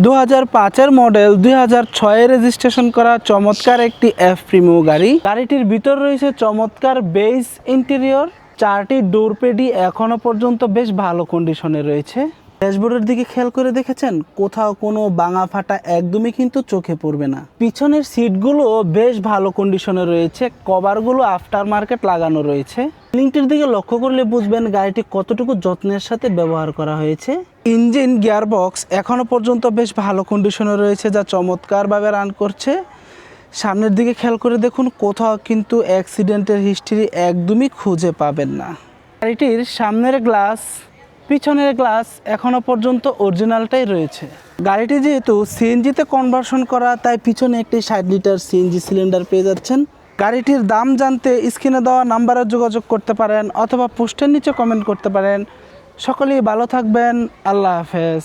2005-এর model 2006-এ registration করা চমৎকার একটি এফ প্রিমিও গাড়ি। গাড়িটির ভিতর রয়েছে চমৎকার বেজ ইন্টেরিয়র, 4টি ডোর প্যাডই এখনো পর্যন্ত বেশ ভালো কন্ডিশনে রয়েছে। ড্যাশবোর্ডের দিকে খেয়াল করে দেখেছেন, কোথাও কোনো ভাঙা ফাটা একদমই কিন্তু চোখে পড়বে না। পিছনের সিটগুলো বেশ ভালো কন্ডিশনে রয়েছে, কভারগুলো আফটার মার্কেট লাগানো রয়েছে। লিঙ্কটির দিকে লক্ষ্য করলে বুঝবেন গাড়িটি কতটুকু যত্নের সাথে ব্যবহার করা হয়েছে। ইঞ্জিন গিয়ারবক্স এখনো পর্যন্ত বেশ ভালো কন্ডিশনে রয়েছে, যা চমৎকারভাবে রান করছে। সামনের দিকে খেয়াল করে দেখুন, কোথাও কিন্তু অ্যাক্সিডেন্টের হিস্ট্রি একদমই খুঁজে পাবেন না। গাড়িটির সামনের গ্লাস, পিছনের গ্লাস এখনো পর্যন্ত অরিজিনালটাই রয়েছে। গাড়িটি যেহেতু সিএনজিতে কনভার্সন করা, তাই পিছনে একটি 60 লিটার সিএনজি সিলিন্ডার পেয়ে যাচ্ছেন। গাড়িটির দাম জানতে স্ক্রিনে দেওয়া নাম্বারে যোগাযোগ করতে পারেন অথবা পোস্টের নিচে কমেন্ট করতে পারেন। সকলেই ভালো থাকবেন। আল্লাহ হাফেজ।